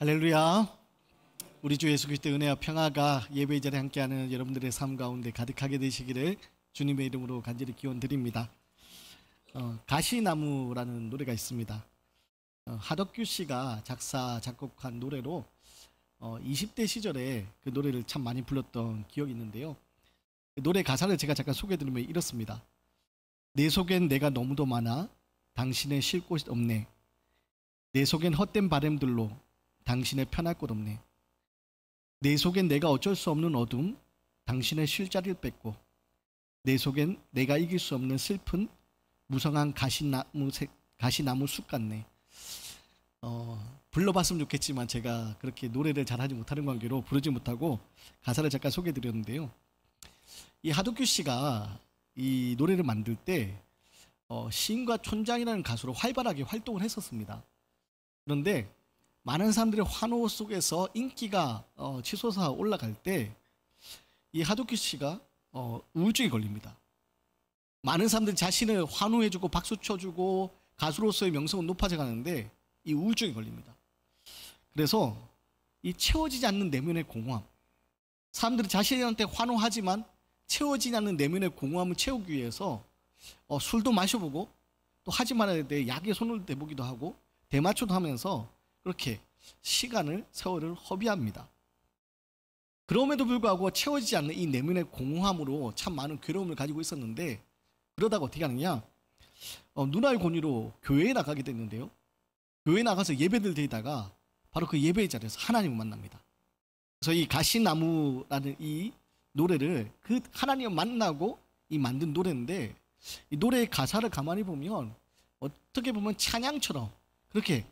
할렐루야. 우리 주 예수 그리스도의 은혜와 평화가 예배의 자리에 함께하는 여러분들의 삶 가운데 가득하게 되시기를 주님의 이름으로 간절히 기원드립니다. 가시나무라는 노래가 있습니다. 하덕규 씨가 작사 작곡한 노래로 20대 시절에 그 노래를 참 많이 불렀던 기억이 있는데요. 그 노래 가사를 제가 잠깐 소개해드리면 이렇습니다. 내 속엔 내가 너무도 많아 당신의 쉴 곳이 없네. 내 속엔 헛된 바램들로 당신의 편할 곳 없네. 내 속엔 내가 어쩔 수 없는 어둠, 당신의 쉴 자리를 뺏고, 내 속엔 내가 이길 수 없는 슬픈 무성한 가시나무 숲 같네. 불러봤으면 좋겠지만 제가 그렇게 노래를 잘하지 못하는 관계로 부르지 못하고 가사를 잠깐 소개해드렸는데요. 이 하덕규 씨가 이 노래를 만들 때 시인과 촌장이라는 가수로 활발하게 활동을 했었습니다. 그런데 많은 사람들의 환호 속에서 인기가 치솟아 올라갈 때 이 하덕규 씨가 우울증에 걸립니다. 많은 사람들이 자신을 환호해주고 박수 쳐주고 가수로서의 명성은 높아져 가는데 이 우울증에 걸립니다. 그래서 이 채워지지 않는 내면의 공허함, 사람들이 자신한테 환호하지만 채워지지 않는 내면의 공허함을 채우기 위해서 술도 마셔보고 또 하지 말아야 될 약에 손을 대보기도 하고 대마초도 하면서 그렇게 시간을, 세월을 허비합니다. 그럼에도 불구하고 채워지지 않는 이 내면의 공허함으로 참 많은 괴로움을 가지고 있었는데, 그러다가 어떻게 하느냐, 누나의 권유로 교회에 나가게 됐는데요. 교회에 나가서 예배를 드리다가 바로 그 예배의 자리에서 하나님을 만납니다. 그래서 이 가시나무라는 이 노래를 그 하나님을 만나고 이 만든 노래인데, 이 노래의 가사를 가만히 보면 어떻게 보면 찬양처럼 그렇게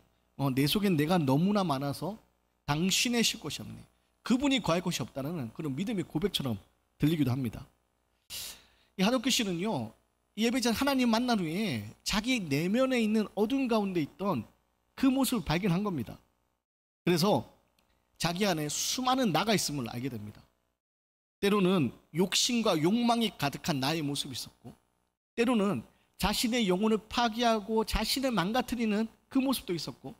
내 속엔 내가 너무나 많아서 당신의 쉴 곳이 없네, 그분이 거할 곳이 없다는 그런 믿음의 고백처럼 들리기도 합니다. 이 하덕규 씨는요, 이 예배자 하나님 만난 후에 자기 내면에 있는 어둠 가운데 있던 그 모습을 발견한 겁니다. 그래서 자기 안에 수많은 나가 있음을 알게 됩니다. 때로는 욕심과 욕망이 가득한 나의 모습이 있었고, 때로는 자신의 영혼을 파괴하고 자신을 망가뜨리는 그 모습도 있었고,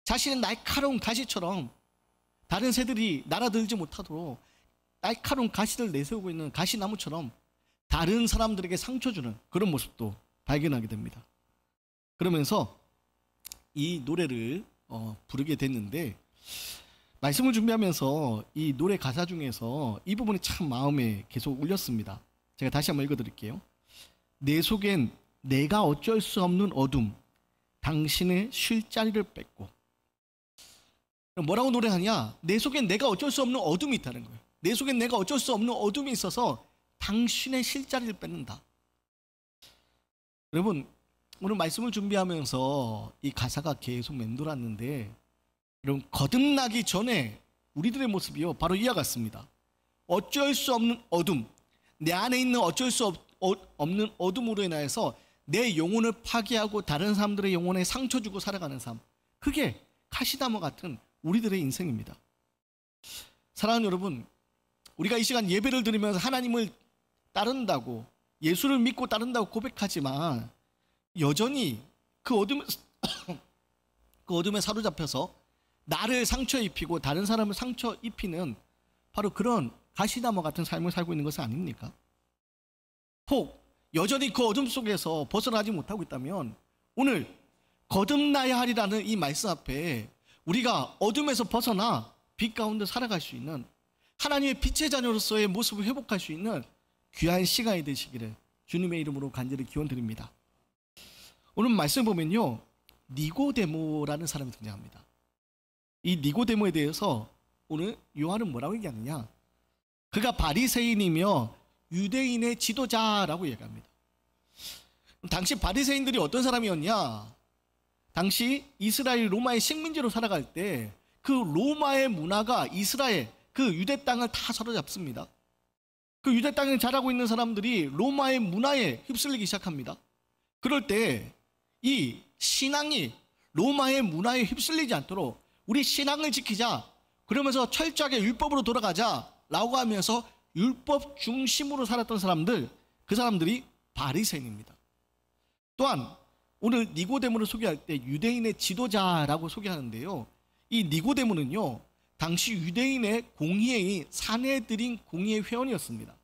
자신의 날카로운 가시처럼 다른 새들이 날아들지 못하도록 날카로운 가시를 내세우고 있는 가시나무처럼 다른 사람들에게 상처 주는 그런 모습도 발견하게 됩니다. 그러면서 이 노래를 부르게 됐는데, 말씀을 준비하면서 이 노래 가사 중에서 이 부분이 참 마음에 계속 울렸습니다. 제가 다시 한번 읽어드릴게요. 내 속엔 내가 어쩔 수 없는 어둠, 당신의 쉴 자리를 뺏고. 뭐라고 노래하냐? 내 속엔 내가 어쩔 수 없는 어둠이 있다는 거예요. 내 속엔 내가 어쩔 수 없는 어둠이 있어서 당신의 쉴 자리를 뺏는다. 여러분, 오늘 말씀을 준비하면서 이 가사가 계속 맴돌았는데, 여러분, 거듭나기 전에 우리들의 모습이요, 바로 이와 같습니다. 어쩔 수 없는 어둠, 내 안에 있는 어쩔 수 없는 어둠으로 인하여서 내 영혼을 파괴하고 다른 사람들의 영혼에 상처 주고 살아가는 삶, 그게 가시나무 같은 우리들의 인생입니다. 사랑하는 여러분, 우리가 이 시간 예배를 드리면서 하나님을 따른다고, 예수를 믿고 따른다고 고백하지만 여전히 그 어둠에 사로잡혀서 나를 상처 입히고 다른 사람을 상처 입히는 바로 그런 가시나무 같은 삶을 살고 있는 것은 아닙니까? 혹 여전히 그 어둠 속에서 벗어나지 못하고 있다면 오늘 거듭나야 하리라는 이 말씀 앞에 우리가 어둠에서 벗어나 빛 가운데 살아갈 수 있는 하나님의 빛의 자녀로서의 모습을 회복할 수 있는 귀한 시간이 되시기를 주님의 이름으로 간절히 기원드립니다. 오늘 말씀 보면요, 니고데모라는 사람이 등장합니다. 이 니고데모에 대해서 오늘 요한은 뭐라고 얘기하느냐, 그가 바리새인이며 유대인의 지도자라고 얘기합니다. 당시 바리새인들이 어떤 사람이었냐, 당시 이스라엘 로마의 식민지로 살아갈 때 그 로마의 문화가 이스라엘 그 유대 땅을 다 사로잡습니다. 그 유대 땅에 자라고 있는 사람들이 로마의 문화에 휩쓸리기 시작합니다. 그럴 때 이 신앙이 로마의 문화에 휩쓸리지 않도록 우리 신앙을 지키자, 그러면서 철저하게 율법으로 돌아가자 라고 하면서 율법 중심으로 살았던 사람들, 그 사람들이 바리새인입니다. 또한 오늘 니고데모를 소개할 때 유대인의 지도자라고 소개하는데요, 이 니고데모는요, 당시 유대인의 공의회인 사내드린 공의회 회원이었습니다.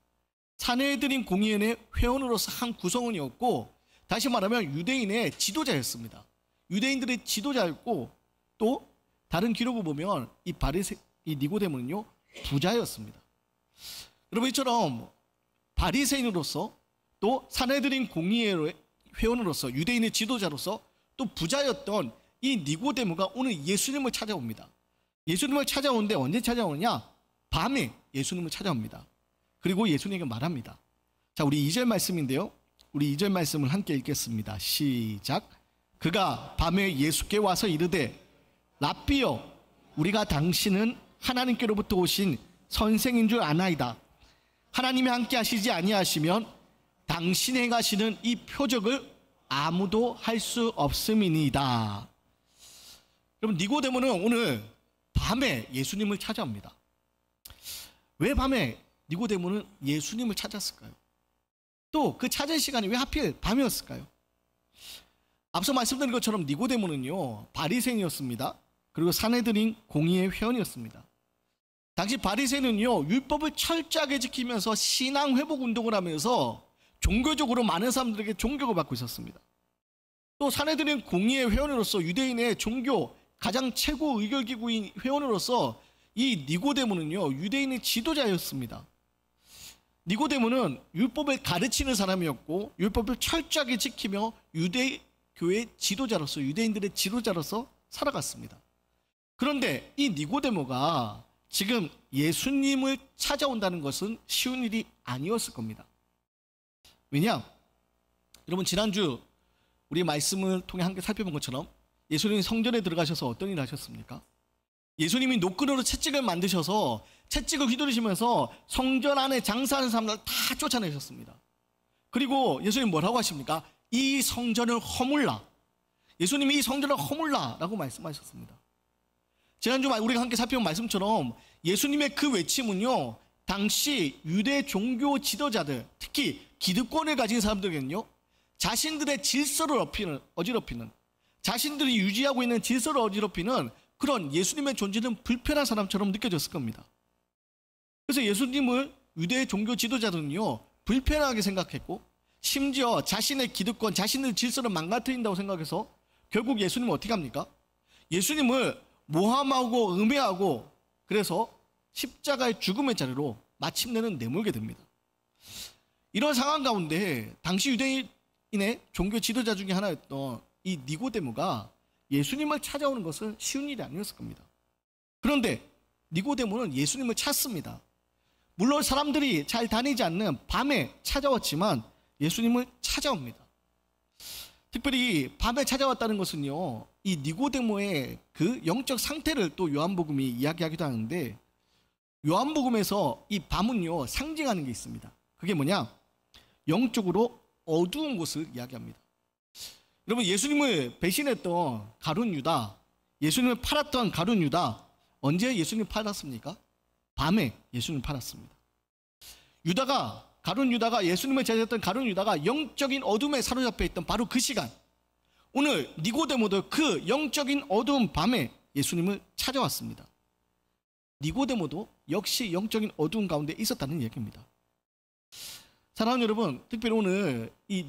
사내드린 공의회의 회원으로서 한 구성원이었고, 다시 말하면 유대인의 지도자였습니다. 유대인들의 지도자였고, 또 다른 기록을 보면 이 니고데모는요, 부자였습니다. 여러분, 이처럼 바리새인으로서 또 사내드린 공의회 회원으로서 유대인의 지도자로서 또 부자였던 이 니고데모가 오늘 예수님을 찾아옵니다. 예수님을 찾아오는데 언제 찾아오느냐? 밤에 예수님을 찾아옵니다. 그리고 예수님에게 말합니다. 자, 우리 2절 말씀인데요, 우리 2절 말씀을 함께 읽겠습니다. 시작. 그가 밤에 예수께 와서 이르되 랍비여, 우리가 당신은 하나님께로부터 오신 선생인 줄 아나이다. 하나님이 함께 하시지 아니하시면 당신이 행하시는 이 표적을 아무도 할 수 없음이니이다. 여러분, 니고데모는 오늘 밤에 예수님을 찾아옵니다. 왜 밤에 니고데모는 예수님을 찾았을까요? 또 그 찾은 시간이 왜 하필 밤이었을까요? 앞서 말씀드린 것처럼 니고데모는요, 바리새인이었습니다. 그리고 사내들인 공의회 회원이었습니다. 당시 바리새인은요, 율법을 철저하게 지키면서 신앙 회복 운동을 하면서 종교적으로 많은 사람들에게 존경을 받고 있었습니다. 또 사내들인 공의회 회원으로서 유대인의 종교 가장 최고 의결기구인 회원으로서 이 니고데모는요, 유대인의 지도자였습니다. 니고데모는 율법을 가르치는 사람이었고 율법을 철저하게 지키며 유대교의 지도자로서, 유대인들의 지도자로서 살아갔습니다. 그런데 이 니고데모가 지금 예수님을 찾아온다는 것은 쉬운 일이 아니었을 겁니다. 왜냐? 여러분, 지난주 우리 말씀을 통해 함께 살펴본 것처럼 예수님이 성전에 들어가셔서 어떤 일을 하셨습니까? 예수님이 노끈으로 채찍을 만드셔서 채찍을 휘두르시면서 성전 안에 장사하는 사람들 다 쫓아내셨습니다. 그리고 예수님이 뭐라고 하십니까? 이 성전을 허물라. 예수님이 이 성전을 허물라 라고 말씀하셨습니다. 지난주 우리가 함께 살펴본 말씀처럼 예수님의 그 외침은요, 당시 유대 종교 지도자들, 특히 기득권을 가진 사람들에게는요, 자신들의 질서를 어지럽히는, 자신들이 유지하고 있는 질서를 어지럽히는 그런 예수님의 존재는 불편한 사람처럼 느껴졌을 겁니다. 그래서 예수님을 유대 종교 지도자들은요, 불편하게 생각했고, 심지어 자신의 기득권, 자신의 질서를 망가뜨린다고 생각해서 결국 예수님은 어떻게 합니까? 예수님을 모함하고 음해하고, 그래서 십자가의 죽음의 자리로 마침내는 내몰게 됩니다. 이런 상황 가운데 당시 유대인의 종교 지도자 중에 하나였던 이 니고데모가 예수님을 찾아오는 것은 쉬운 일이 아니었을 겁니다. 그런데 니고데모는 예수님을 찾습니다. 물론 사람들이 잘 다니지 않는 밤에 찾아왔지만 예수님을 찾아옵니다. 특별히 밤에 찾아왔다는 것은요, 이 니고데모의 그 영적 상태를 또 요한복음이 이야기하기도 하는데, 요한복음에서 이 밤은요, 상징하는 게 있습니다. 그게 뭐냐? 영적으로 어두운 곳을 이야기합니다. 여러분, 예수님을 배신했던 가룟 유다, 예수님을 팔았던 가룟 유다, 언제 예수님을 팔았습니까? 밤에 예수님을 팔았습니다. 가룟 유다가, 예수님을 제자했던 가룟 유다가 영적인 어둠에 사로잡혀 있던 바로 그 시간, 오늘 니고데모도 그 영적인 어두운 밤에 예수님을 찾아왔습니다. 니고데모도 역시 영적인 어두운 가운데 있었다는 얘기입니다. 사랑하는 여러분, 특별히 오늘 이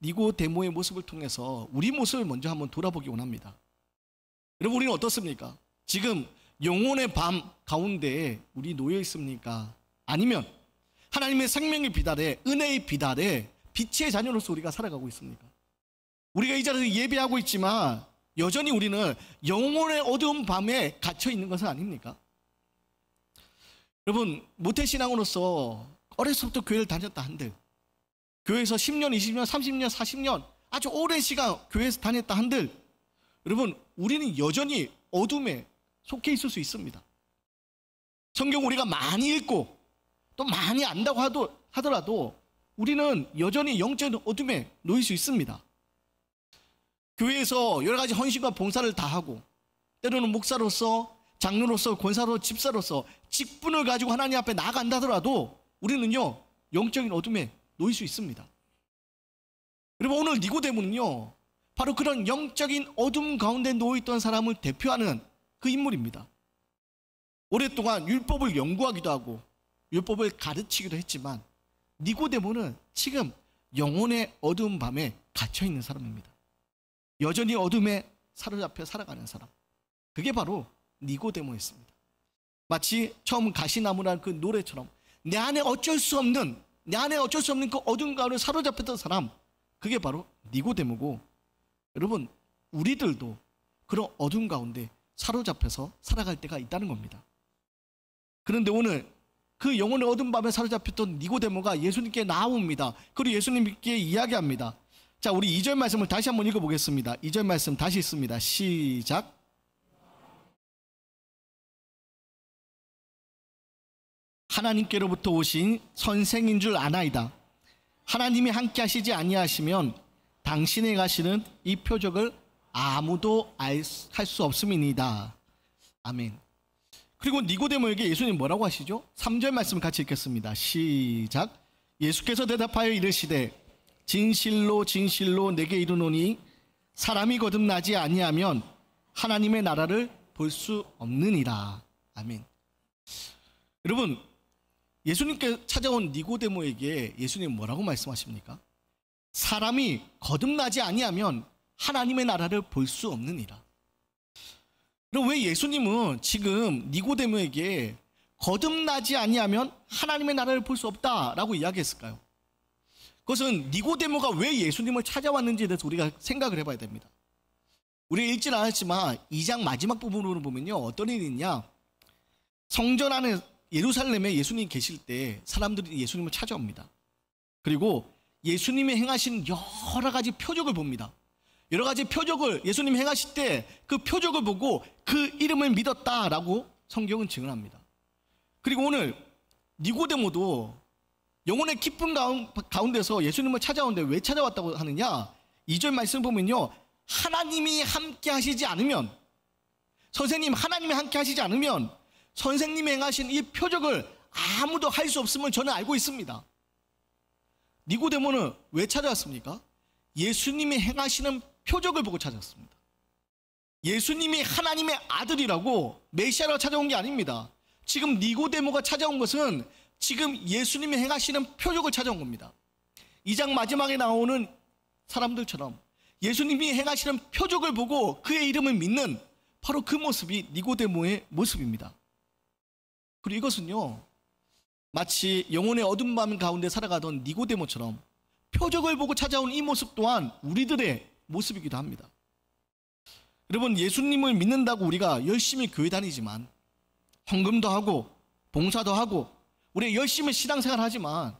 니고데모의 모습을 통해서 우리 모습을 먼저 한번 돌아보기 원합니다. 여러분, 우리는 어떻습니까? 지금 영혼의 밤 가운데에 우리 놓여 있습니까? 아니면 하나님의 생명의 빛 아래, 은혜의 빛 아래 빛의 자녀로서 우리가 살아가고 있습니까? 우리가 이 자리에서 예배하고 있지만 여전히 우리는 영혼의 어두운 밤에 갇혀 있는 것은 아닙니까? 여러분, 모태신앙으로서 어려서부터 교회를 다녔다 한들, 교회에서 10년, 20년, 30년, 40년 아주 오랜 시간 교회에서 다녔다 한들, 여러분, 우리는 여전히 어둠에 속해 있을 수 있습니다. 성경 우리가 많이 읽고 또 많이 안다고 하더라도 우리는 여전히 영적인 어둠에 놓일 수 있습니다. 교회에서 여러 가지 헌신과 봉사를 다하고, 때로는 목사로서, 장로로서, 권사로, 집사로서 직분을 가지고 하나님 앞에 나아간다 하더라도 우리는요, 영적인 어둠에 놓일 수 있습니다. 그리고 오늘 니고데모는요, 바로 그런 영적인 어둠 가운데 놓여있던 사람을 대표하는 그 인물입니다. 오랫동안 율법을 연구하기도 하고 율법을 가르치기도 했지만 니고데모는 지금 영혼의 어두운 밤에 갇혀 있는 사람입니다. 여전히 어둠에 사로잡혀 살아가는 사람. 그게 바로 니고데모였습니다. 마치 처음 가시나무라는 그 노래처럼 내 안에 어쩔 수 없는 그 어두운 가운데 사로잡혔던 사람, 그게 바로 니고데모고, 여러분 우리들도 그런 어두운 가운데 사로잡혀서 살아갈 때가 있다는 겁니다. 그런데 오늘 그 영혼의 어두운 밤에 사로잡혔던 니고데모가 예수님께 나옵니다. 그리고 예수님께 이야기합니다. 자, 우리 2절 말씀을 다시 한번 읽어보겠습니다. 2절 말씀 다시 읽습니다. 시작. 하나님께로부터 오신 선생인 줄 아나이다. 하나님이 함께 하시지 아니하시면 당신의 가시는 이 표적을 아무도 할 수 없음이니이다. 아멘. 그리고 니고데모에게 예수님 뭐라고 하시죠? 3절 말씀 같이 읽겠습니다. 시작. 예수께서 대답하여 이르시되 진실로 진실로 내게 이르노니 사람이 거듭나지 아니하면 하나님의 나라를 볼 수 없느니라. 아멘. 여러분, 예수님께 찾아온 니고데모에게 예수님 뭐라고 말씀하십니까? 사람이 거듭나지 아니하면 하나님의 나라를 볼 수 없느니라. 그럼 왜 예수님은 지금 니고데모에게 거듭나지 아니하면 하나님의 나라를 볼 수 없다라고 이야기했을까요? 그것은 니고데모가 왜 예수님을 찾아왔는지에 대해서 우리가 생각을 해봐야 됩니다. 우리가 읽지는 않았지만 2장 마지막 부분으로 보면요, 어떤 일이 있냐, 성전 안에 예루살렘에 예수님이 계실 때 사람들이 예수님을 찾아옵니다. 그리고 예수님이 행하신 여러 가지 표적을 봅니다. 여러 가지 표적을 예수님이 행하실 때 그 표적을 보고 그 이름을 믿었다라고 성경은 증언합니다. 그리고 오늘 니고데모도 영혼의 깊은 가운데서 예수님을 찾아오는데 왜 찾아왔다고 하느냐, 2절 말씀 보면요, 하나님이 함께 하시지 않으면, 선생님 하나님이 함께 하시지 않으면 선생님이 행하신 이 표적을 아무도 할 수 없음을 저는 알고 있습니다. 니고데모는 왜 찾아왔습니까? 예수님이 행하시는 표적을 보고 찾아왔습니다. 예수님이 하나님의 아들이라고 메시아로 찾아온 게 아닙니다. 지금 니고데모가 찾아온 것은 지금 예수님이 행하시는 표적을 찾아온 겁니다. 2장 마지막에 나오는 사람들처럼 예수님이 행하시는 표적을 보고 그의 이름을 믿는 바로 그 모습이 니고데모의 모습입니다. 그리고 이것은요, 마치 영혼의 어두운 밤 가운데 살아가던 니고데모처럼 표적을 보고 찾아온 이 모습 또한 우리들의 모습이기도 합니다. 여러분, 예수님을 믿는다고 우리가 열심히 교회 다니지만, 헌금도 하고 봉사도 하고 우리 열심히 신앙생활 하지만,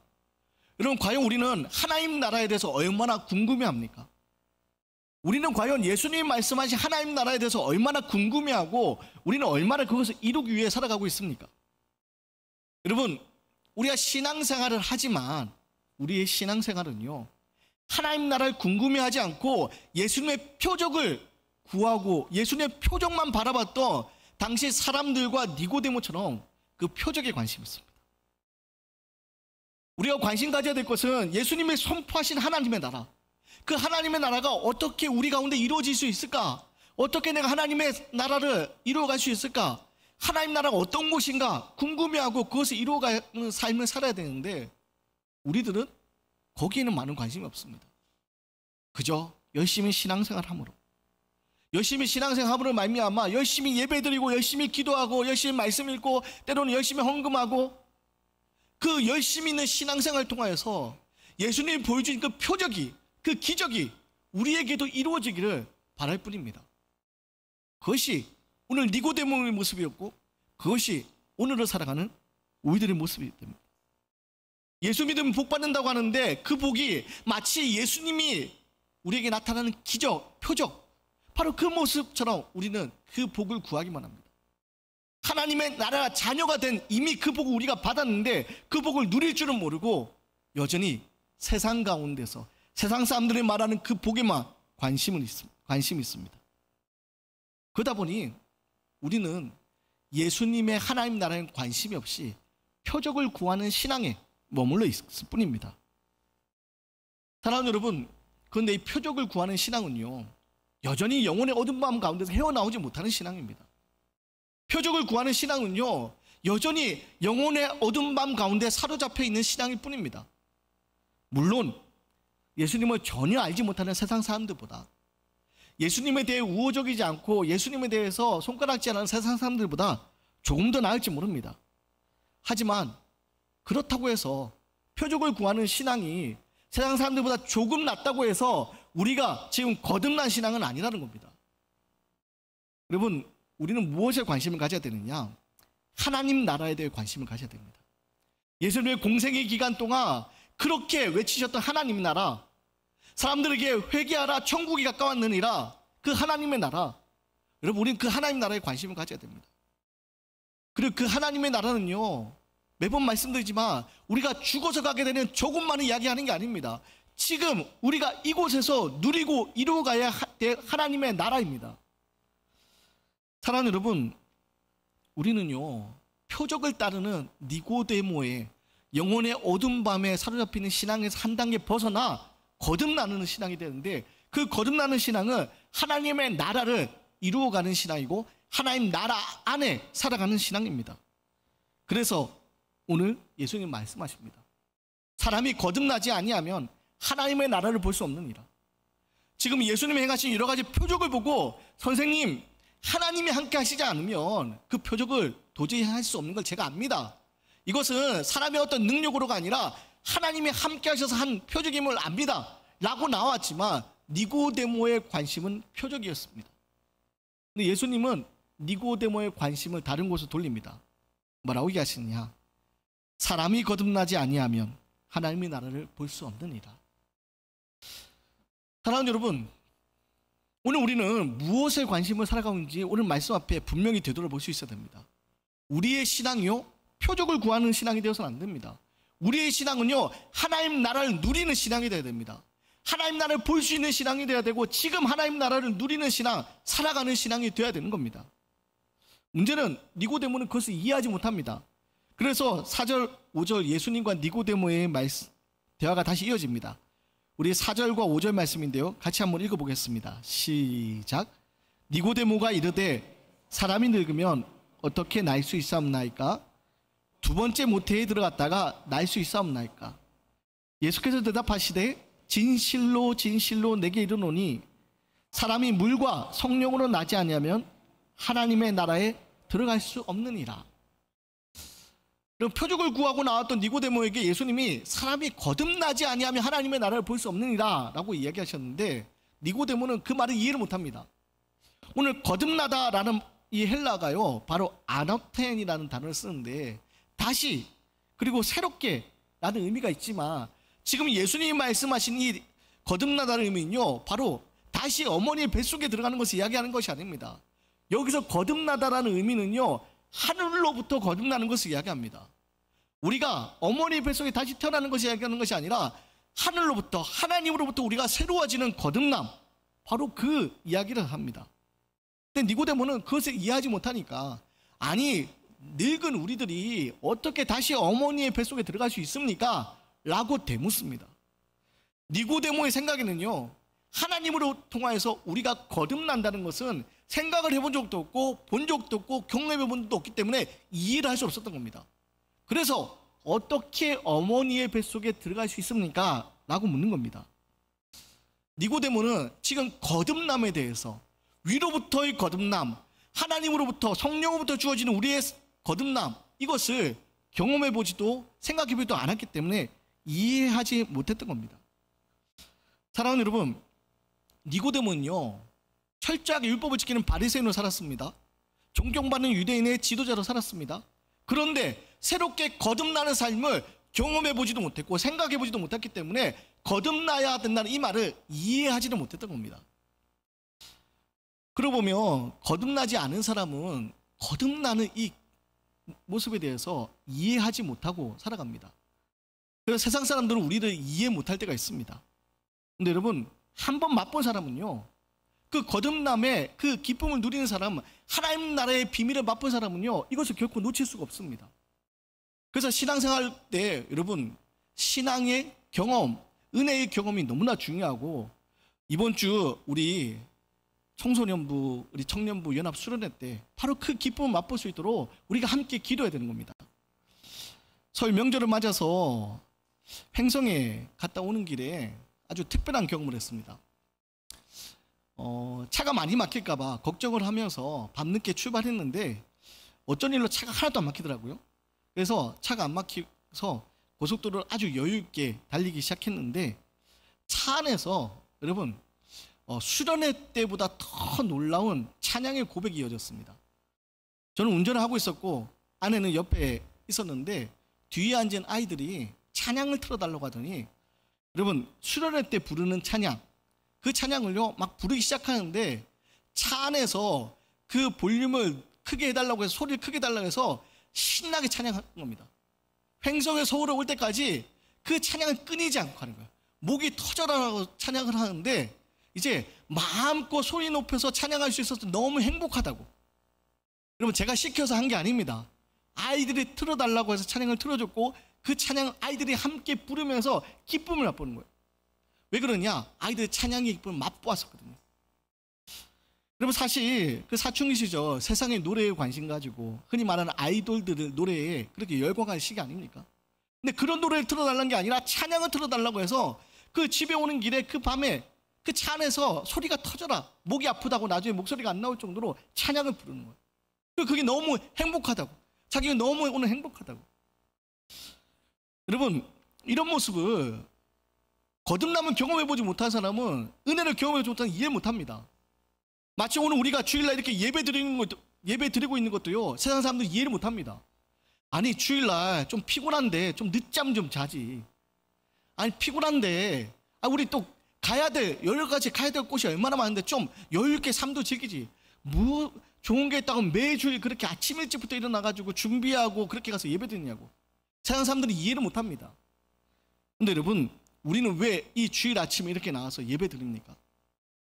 여러분 과연 우리는 하나님 나라에 대해서 얼마나 궁금해합니까? 우리는 과연 예수님 말씀하신 하나님 나라에 대해서 얼마나 궁금해하고 우리는 얼마나 그것을 이루기 위해 살아가고 있습니까? 여러분, 우리가 신앙생활을 하지만 우리의 신앙생활은요, 하나님 나라를 궁금해하지 않고 예수님의 표적을 구하고 예수님의 표적만 바라봤던 당시 사람들과 니고데모처럼 그 표적에 관심이 있습니다. 우리가 관심 가져야 될 것은 예수님이 선포하신 하나님의 나라, 그 하나님의 나라가 어떻게 우리 가운데 이루어질 수 있을까? 어떻게 내가 하나님의 나라를 이루어갈 수 있을까? 하나님 나라가 어떤 곳인가 궁금해하고 그것을 이루어가는 삶을 살아야 되는데, 우리들은 거기에는 많은 관심이 없습니다. 그저 열심히 신앙생활함으로, 열심히 신앙생활함으로 말미암아 열심히 예배드리고 열심히 기도하고 열심히 말씀 읽고 때로는 열심히 헌금하고, 그 열심히 있는 신앙생활을 통하여서 예수님이 보여주신 그 표적이, 그 기적이 우리에게도 이루어지기를 바랄 뿐입니다. 그것이 오늘 니고데모의 모습이었고 그것이 오늘을 살아가는 우리들의 모습이 됩니다. 예수 믿으면 복 받는다고 하는데 그 복이 마치 예수님이 우리에게 나타나는 기적, 표적, 바로 그 모습처럼 우리는 그 복을 구하기만 합니다. 하나님의 나라 자녀가 된 이미 그 복을 우리가 받았는데 그 복을 누릴 줄은 모르고 여전히 세상 가운데서 세상 사람들이 말하는 그 복에만 관심이 있습니다. 그러다 보니 우리는 예수님의 하나님 나라에 관심이 없이 표적을 구하는 신앙에 머물러 있을 뿐입니다. 사랑하는 여러분, 그런데 이 표적을 구하는 신앙은요, 여전히 영혼의 어두운 마음 가운데서 헤어나오지 못하는 신앙입니다. 표적을 구하는 신앙은요, 여전히 영혼의 어두운 밤 가운데 사로잡혀 있는 신앙일 뿐입니다. 물론 예수님을 전혀 알지 못하는 세상 사람들보다, 예수님에 대해 우호적이지 않고 예수님에 대해서 손가락질 하는 세상 사람들보다 조금 더 나을지 모릅니다. 하지만 그렇다고 해서 표적을 구하는 신앙이 세상 사람들보다 조금 낫다고 해서 우리가 지금 거듭난 신앙은 아니라는 겁니다. 여러분, 우리는 무엇에 관심을 가져야 되느냐? 하나님 나라에 대해 관심을 가져야 됩니다. 예수님의 공생의 기간 동안 그렇게 외치셨던 하나님 나라, 사람들에게 회개하라 천국이 가까웠느니라, 그 하나님의 나라, 여러분, 우리는 그 하나님 나라에 관심을 가져야 됩니다. 그리고 그 하나님의 나라는요, 매번 말씀드리지만 우리가 죽어서 가게 되는 조금만을 이야기하는 게 아닙니다. 지금 우리가 이곳에서 누리고 이루어가야 될 하나님의 나라입니다. 사랑하는 여러분, 우리는요, 표적을 따르는 니고데모의 영혼의 어두운 밤에 사로잡히는 신앙에서 한 단계 벗어나 거듭나는 신앙이 되는데, 그 거듭나는 신앙은 하나님의 나라를 이루어가는 신앙이고 하나님 나라 안에 살아가는 신앙입니다. 그래서 오늘 예수님 말씀하십니다. 사람이 거듭나지 아니하면 하나님의 나라를 볼 수 없느니라. 지금 예수님이 행하신 여러 가지 표적을 보고, 선생님, 하나님이 함께 하시지 않으면 그 표적을 도저히 할 수 없는 걸 제가 압니다. 이것은 사람의 어떤 능력으로가 아니라 하나님이 함께 하셔서 한 표적임을 압니다 라고 나왔지만, 니고데모의 관심은 표적이었습니다. 근데 예수님은 니고데모의 관심을 다른 곳으로 돌립니다. 뭐라고 얘기하시느냐? 사람이 거듭나지 아니하면 하나님의 나라를 볼 수 없느니라. 사랑하는 여러분, 오늘 우리는 무엇에 관심을 살아가고 있는지 오늘 말씀 앞에 분명히 되돌아볼 수 있어야 됩니다. 우리의 신앙이요, 표적을 구하는 신앙이 되어서는 안 됩니다. 우리의 신앙은요, 하나님 나라를 누리는 신앙이 되어야 됩니다. 하나님 나라를 볼 수 있는 신앙이 되어야 되고, 지금 하나님 나라를 누리는 신앙, 살아가는 신앙이 되어야 되는 겁니다. 문제는 니고데모는 그것을 이해하지 못합니다. 그래서 4절, 5절 예수님과 니고데모의 대화가 다시 이어집니다. 우리 4절과 5절 말씀인데요, 같이 한번 읽어보겠습니다. 시작. 니고데모가 이르되 사람이 늙으면 어떻게 날 수 있사옵나이까? 두 번째 모태에 들어갔다가 날 수 있사옵나이까? 예수께서 대답하시되 진실로 진실로 내게 이르노니 사람이 물과 성령으로 나지 아니하면 하나님의 나라에 들어갈 수 없느니라. 그럼 표적을 구하고 나왔던 니고데모에게 예수님이 사람이 거듭나지 아니하면 하나님의 나라를 볼 수 없느니라 라고 이야기하셨는데, 니고데모는 그 말을 이해를 못합니다. 오늘 거듭나다라는 이 헬라가요, 바로 아너텐이라는 단어를 쓰는데, 다시 그리고 새롭게 라는 의미가 있지만, 지금 예수님이 말씀하신 이 거듭나다는 의미는요, 바로 다시 어머니의 뱃속에 들어가는 것을 이야기하는 것이 아닙니다. 여기서 거듭나다라는 의미는요, 하늘로부터 거듭나는 것을 이야기합니다. 우리가 어머니 뱃속에 다시 태어나는 것을 이야기하는 것이 아니라 하늘로부터, 하나님으로부터 우리가 새로워지는 거듭남, 바로 그 이야기를 합니다. 근데 니고데모는 그것을 이해하지 못하니까, 아니, 늙은 우리들이 어떻게 다시 어머니의 뱃속에 들어갈 수 있습니까? 라고 되묻습니다. 니고데모의 생각에는요, 하나님으로 통하여서 우리가 거듭난다는 것은 생각을 해본 적도 없고 본 적도 없고 경험해 본 적도 없기 때문에 이해를 할 수 없었던 겁니다. 그래서 어떻게 어머니의 뱃속에 들어갈 수 있습니까? 라고 묻는 겁니다. 니고데모는 지금 거듭남에 대해서, 위로부터의 거듭남, 하나님으로부터 성령으로부터 주어지는 우리의 거듭남, 이것을 경험해 보지도 생각해 보지도 않았기 때문에 이해하지 못했던 겁니다. 사랑하는 여러분, 니고데모는요, 철저하게 율법을 지키는 바리새인으로 살았습니다. 존경받는 유대인의 지도자로 살았습니다. 그런데 새롭게 거듭나는 삶을 경험해 보지도 못했고 생각해 보지도 못했기 때문에 거듭나야 된다는 이 말을 이해하지도 못했던 겁니다. 그러고 보면 거듭나지 않은 사람은 거듭나는 이 모습에 대해서 이해하지 못하고 살아갑니다. 그래서 세상 사람들은 우리를 이해 못할 때가 있습니다. 근데 여러분, 한번 맛본 사람은요, 그 거듭남의 그 기쁨을 누리는 사람, 하나님 나라의 비밀을 맛본 사람은요, 이것을 결코 놓칠 수가 없습니다. 그래서 신앙생활 때 여러분, 신앙의 경험, 은혜의 경험이 너무나 중요하고, 이번 주 우리 청소년부, 우리 청년부 연합 수련회 때 바로 그 기쁨을 맛볼 수 있도록 우리가 함께 기도해야 되는 겁니다. 설 명절을 맞아서 횡성에 갔다 오는 길에 아주 특별한 경험을 했습니다. 차가 많이 막힐까 봐 걱정을 하면서 밤늦게 출발했는데 어쩐 일로 차가 하나도 안 막히더라고요. 그래서 차가 안 막혀서 고속도로를 아주 여유 있게 달리기 시작했는데 차 안에서 여러분 수련회 때보다 더 놀라운 찬양의 고백이 이어졌습니다. 저는 운전을 하고 있었고 아내는 옆에 있었는데 뒤에 앉은 아이들이 찬양을 틀어달라고 하더니 여러분 수련회 때 부르는 찬양, 그 찬양을요 막 부르기 시작하는데 차 안에서 그 볼륨을 크게 해달라고 해서 소리를 크게 해달라고 해서 신나게 찬양하는 겁니다. 횡성에 서울에 올 때까지 그 찬양을 끊이지 않고 하는 거예요. 목이 터져라고 찬양을 하는데 이제 마음껏 소리 높여서 찬양할 수 있어서 너무 행복하다고. 여러분 제가 시켜서 한 게 아닙니다. 아이들이 틀어달라고 해서 찬양을 틀어줬고 그 찬양 아이들이 함께 부르면서 기쁨을 맛보는 거예요. 왜 그러냐? 아이들의 찬양의 기쁨을 맛보았었거든요. 여러분 사실 그 사춘기 시절 세상의 노래에 관심 가지고 흔히 말하는 아이돌들의 노래에 그렇게 열광할 시기 아닙니까? 근데 그런 노래를 틀어달라는 게 아니라 찬양을 틀어달라고 해서 그 집에 오는 길에 그 밤에 그 차 안에서 소리가 터져라, 목이 아프다고 나중에 목소리가 안 나올 정도로 찬양을 부르는 거예요. 그게 너무 행복하다고, 자기가 너무 오늘 행복하다고. 여러분 이런 모습을 거듭남을 경험해보지 못한 사람은 은혜를 경험해보지 못한 이해 못합니다. 마치 오늘 우리가 주일날 이렇게 예배 드리고 있는 것도요 세상 사람들이 이해를 못합니다. 아니 주일날 좀 피곤한데 좀 늦잠 좀 자지. 아니 피곤한데 우리 또 가야 될 여러 가지 가야 될 곳이 얼마나 많은데 좀 여유 있게 삶도 즐기지. 뭐 좋은 게 있다고 매주일 그렇게 아침 일찍부터 일어나가지고 준비하고 그렇게 가서 예배 드리냐고. 세상 사람들이 이해를 못합니다. 근데 여러분 우리는 왜 이 주일 아침에 이렇게 나와서 예배 드립니까?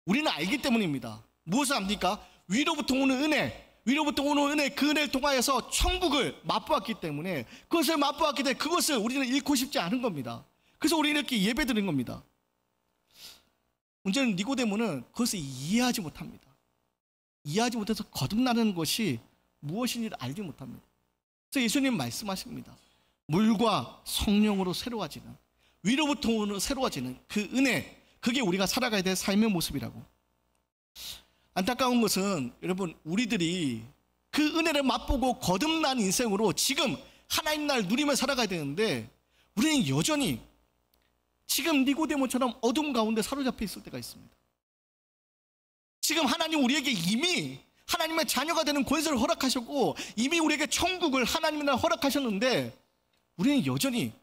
우리는 알기 때문입니다. 무엇을 압니까? 위로부터 오는 은혜, 위로부터 오는 은혜, 그 은혜를 통하여서 천국을 맛보았기 때문에 그것을 맛보았기 때문에 그것을 우리는 잃고 싶지 않은 겁니다. 그래서 우리는 이렇게 예배 드리는 겁니다. 문제는 니고데모는 그것을 이해하지 못합니다. 이해하지 못해서 거듭나는 것이 무엇인지를 알지 못합니다. 그래서 예수님 말씀하십니다. 물과 성령으로 새로워지는, 위로부터 오는 새로워지는 그 은혜, 그게 우리가 살아가야 될 삶의 모습이라고. 안타까운 것은 여러분 우리들이 그 은혜를 맛보고 거듭난 인생으로 지금 하나님 나라를 누리며 살아가야 되는데 우리는 여전히 지금 니고데모처럼 어둠 가운데 사로잡혀 있을 때가 있습니다. 지금 하나님 우리에게 이미 하나님의 자녀가 되는 권세를 허락하셨고 이미 우리에게 천국을 하나님의 나라 허락하셨는데 우리는 여전히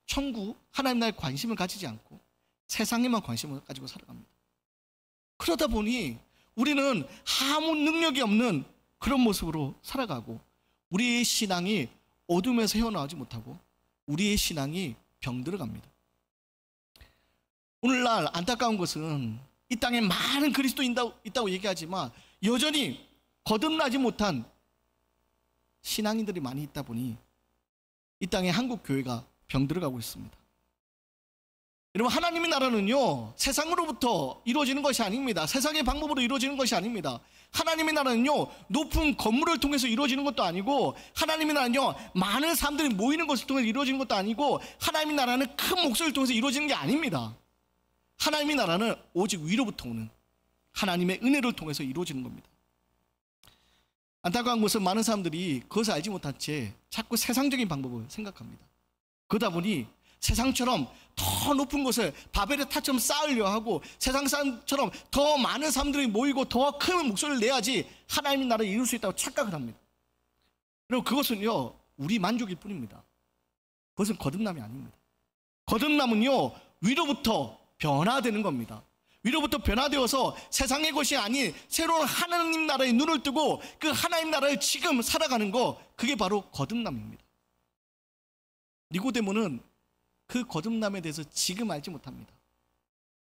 천국, 하나님 나라에 관심을 가지지 않고 세상에만 관심을 가지고 살아갑니다. 그러다 보니 우리는 아무 능력이 없는 그런 모습으로 살아가고 우리의 신앙이 어둠에서 헤어나오지 못하고 우리의 신앙이 병들어갑니다. 오늘날 안타까운 것은 이 땅에 많은 그리스도인이 있다고 얘기하지만 여전히 거듭나지 못한 신앙인들이 많이 있다 보니 이 땅에 한국 교회가 병들어가고 있습니다. 여러분 하나님의 나라는요 세상으로부터 이루어지는 것이 아닙니다. 세상의 방법으로 이루어지는 것이 아닙니다. 하나님의 나라는요 높은 건물을 통해서 이루어지는 것도 아니고 하나님의 나라는요 많은 사람들이 모이는 것을 통해서 이루어지는 것도 아니고 하나님의 나라는 큰 목소리를 통해서 이루어지는 게 아닙니다. 하나님의 나라는 오직 위로부터 오는 하나님의 은혜를 통해서 이루어지는 겁니다. 안타까운 것은 많은 사람들이 그것을 알지 못한 채 자꾸 세상적인 방법을 생각합니다. 그러다 보니 세상처럼 더 높은 것을 바벨의塔처럼 쌓으려 하고 세상 사람처럼 더 많은 사람들이 모이고 더 큰 목소리를 내야지 하나님의 나라를 이룰 수 있다고 착각을 합니다. 그리고 그것은요 우리 만족일 뿐입니다. 그것은 거듭남이 아닙니다. 거듭남은요 위로부터 변화되는 겁니다. 위로부터 변화되어서 세상의 것이 아닌 새로운 하나님 나라의 눈을 뜨고 그 하나님 나라를 지금 살아가는 거, 그게 바로 거듭남입니다. 니고데모는 그 거듭남에 대해서 지금 알지 못합니다.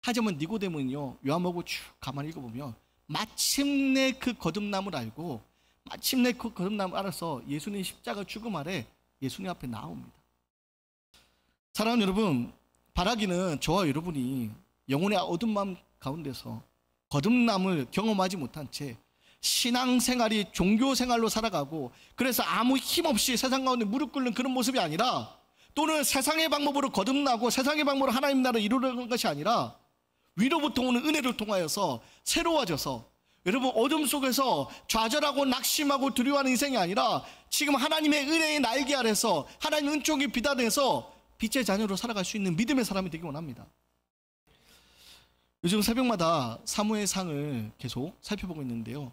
하지만 니고데모는요 요한복음 쭉 가만히 읽어보면 마침내 그 거듭남을 알고 마침내 그 거듭남을 알아서 예수님 십자가 죽음 아래 예수님 앞에 나옵니다. 사랑하는 여러분, 바라기는 저와 여러분이 영혼의 어둠 마음 가운데서 거듭남을 경험하지 못한 채 신앙생활이 종교생활로 살아가고, 그래서 아무 힘없이 세상 가운데 무릎 꿇는 그런 모습이 아니라, 또는 세상의 방법으로 거듭나고 세상의 방법으로 하나님 나라를 이루려는 것이 아니라 위로부터 오는 은혜를 통하여서 새로워져서, 여러분 어둠 속에서 좌절하고 낙심하고 두려워하는 인생이 아니라 지금 하나님의 은혜의 날개 아래서 하나님의 은총이 비단해서 빛의 자녀로 살아갈 수 있는 믿음의 사람이 되기 원합니다. 요즘 새벽마다 사무엘상을 계속 살펴보고 있는데요,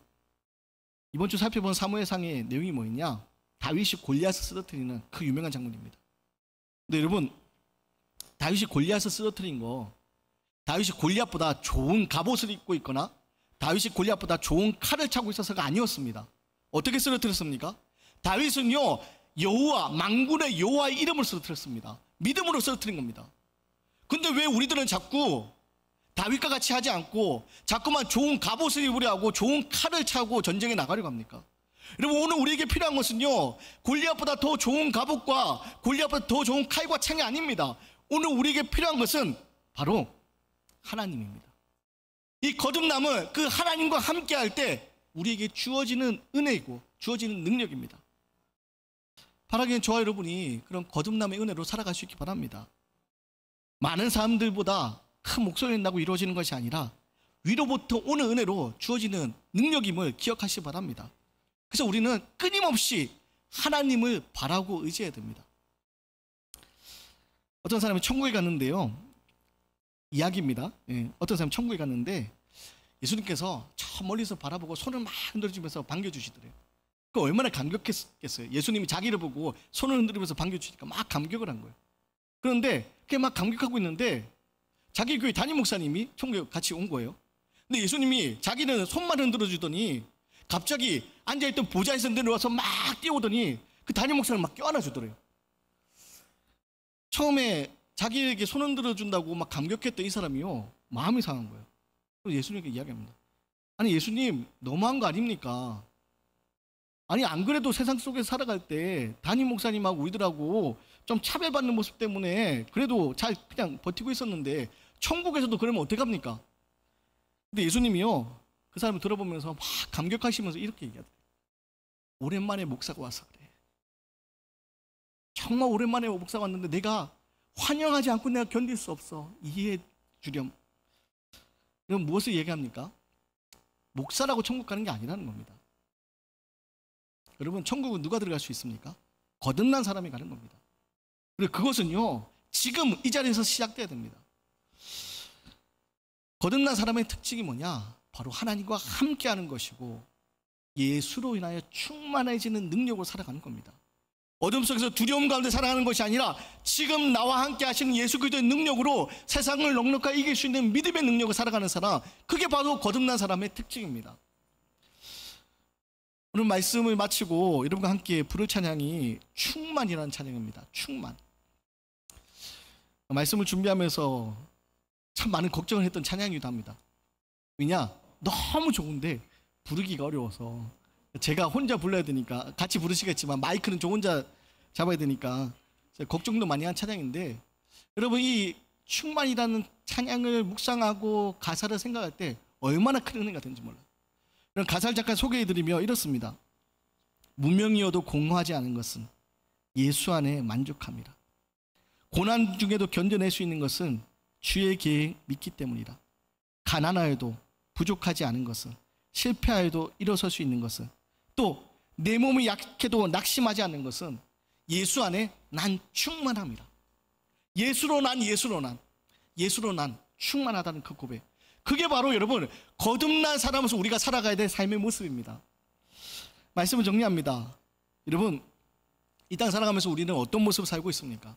이번 주 살펴본 사무엘상의 내용이 뭐였냐? 다윗이 골리앗을 쓰러뜨리는 그 유명한 장면입니다. 근데 여러분, 다윗이 골리앗을 쓰러뜨린 거, 다윗이 골리앗보다 좋은 갑옷을 입고 있거나 다윗이 골리앗보다 좋은 칼을 차고 있어서가 아니었습니다. 어떻게 쓰러뜨렸습니까? 다윗은요, 여호와, 만군의 여호와의 이름을 쓰러뜨렸습니다. 믿음으로 쓰러뜨린 겁니다. 근데 왜 우리들은 자꾸 다윗과 같이 하지 않고 자꾸만 좋은 갑옷을 입으려 하고 좋은 칼을 차고 전쟁에 나가려고 합니까? 여러분, 오늘 우리에게 필요한 것은요, 골리앗보다 더 좋은 갑옷과 골리앗보다 더 좋은 칼과 창이 아닙니다. 오늘 우리에게 필요한 것은 바로 하나님입니다. 이 거듭남은 그 하나님과 함께 할 때 우리에게 주어지는 은혜이고 주어지는 능력입니다. 바라기엔 저와 여러분이 그런 거듭남의 은혜로 살아갈 수 있기 바랍니다. 많은 사람들보다 큰 목소리를 낸다고 이루어지는 것이 아니라 위로부터 오는 은혜로 주어지는 능력임을 기억하시기 바랍니다. 그래서 우리는 끊임없이 하나님을 바라고 의지해야 됩니다. 어떤 사람이 천국에 갔는데요, 이야기입니다. 어떤 사람이 천국에 갔는데 예수님께서 저 멀리서 바라보고 손을 막 흔들어주면서 반겨주시더래요. 그 얼마나 감격했겠어요. 예수님이 자기를 보고 손을 흔들면서 반겨주시니까 막 감격을 한 거예요. 그런데 그게 막 감격하고 있는데 자기 교회 담임 목사님이 천국에 같이 온 거예요. 근데 예수님이 자기는 손만 흔들어주더니 갑자기 앉아있던 보좌에서 내려와서 막 뛰어오더니 그 담임 목사를 막 껴안아주더래요. 처음에 자기에게 손 흔들어준다고 막 감격했던 이 사람이요, 마음이 상한 거예요. 그래서 예수님께 이야기합니다. 아니 예수님, 너무한 거 아닙니까? 아니 안 그래도 세상 속에서 살아갈 때 담임 목사님하고 우리들하고 좀 차별받는 모습 때문에 그래도 잘 그냥 버티고 있었는데 천국에서도 그러면 어떡합니까? 근데 예수님이요, 그 사람을 들어보면서 막 감격하시면서 이렇게 얘기하더래요. 오랜만에 목사가 와서 그래. 정말 오랜만에 목사가 왔는데 내가 환영하지 않고 내가 견딜 수 없어. 이해해 주렴. 이건 무엇을 얘기합니까? 목사라고 천국 가는 게 아니라는 겁니다. 여러분, 천국은 누가 들어갈 수 있습니까? 거듭난 사람이 가는 겁니다. 그리고 그것은요, 지금 이 자리에서 시작돼야 됩니다. 거듭난 사람의 특징이 뭐냐? 바로 하나님과 함께하는 것이고 예수로 인하여 충만해지는 능력으로 살아가는 겁니다. 어둠 속에서 두려움 가운데 살아가는 것이 아니라 지금 나와 함께 하시는 예수 그리스도의 능력으로 세상을 넉넉하게 이길 수 있는 믿음의 능력을 살아가는 사람, 그게 바로 거듭난 사람의 특징입니다. 오늘 말씀을 마치고 여러분과 함께 부를 찬양이 충만이라는 찬양입니다. 충만. 말씀을 준비하면서 참 많은 걱정을 했던 찬양이기도 합니다. 왜냐? 너무 좋은데 부르기가 어려워서 제가 혼자 불러야 되니까, 같이 부르시겠지만 마이크는 저 혼자 잡아야 되니까 걱정도 많이 한 찬양인데, 여러분 이 충만이라는 찬양을 묵상하고 가사를 생각할 때 얼마나 큰 은혜가 되는지 몰라요. 그럼 가사를 잠깐 소개해드리며 이렇습니다. 무명이어도 공허하지 않은 것은 예수 안에 만족함이라. 고난 중에도 견뎌낼 수 있는 것은 주의 계획 믿기 때문이라. 가난하여도 부족하지 않은 것은, 실패하여도 일어설 수 있는 것은, 또 내 몸이 약해도 낙심하지 않는 것은 예수 안에 난 충만함이라. 예수로 난 충만하다는 그 고백, 그게 바로 여러분 거듭난 사람으로서 우리가 살아가야 될 삶의 모습입니다. 말씀을 정리합니다. 여러분, 이 땅 살아가면서 우리는 어떤 모습을 살고 있습니까?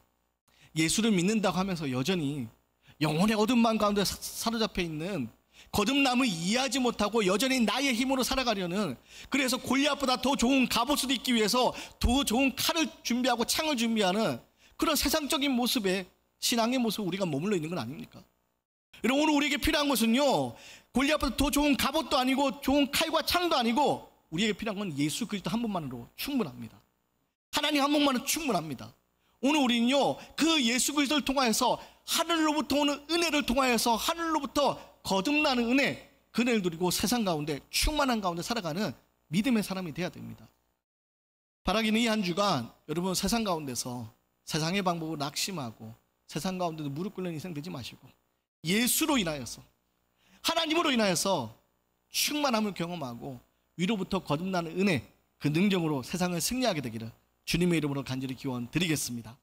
예수를 믿는다고 하면서 여전히 영혼의 어둠만 가운데 사로잡혀 있는, 거듭남을 이해하지 못하고 여전히 나의 힘으로 살아가려는, 그래서 골리앗보다 더 좋은 갑옷을 입기 위해서 더 좋은 칼을 준비하고 창을 준비하는 그런 세상적인 모습의 신앙의 모습에 우리가 머물러 있는 건 아닙니까? 여러분, 오늘 우리에게 필요한 것은요, 골리앗보다 더 좋은 갑옷도 아니고 좋은 칼과 창도 아니고 우리에게 필요한 건 예수 그리스도 한 분만으로 충분합니다. 하나님 한 분만으로 충분합니다. 오늘 우리는요, 그 예수 그리스도를 통하여서 하늘로부터 오는 은혜를 통하여서 하늘로부터 거듭나는 은혜, 그늘 누리고 세상 가운데 충만한 가운데 살아가는 믿음의 사람이 돼야 됩니다. 바라기는 이 한 주간 여러분 세상 가운데서 세상의 방법을 낙심하고 세상 가운데도 무릎 꿇는 인생 되지 마시고 예수로 인하여서 하나님으로 인하여서 충만함을 경험하고 위로부터 거듭나는 은혜 그 능력으로 세상을 승리하게 되기를 주님의 이름으로 간절히 기원 드리겠습니다.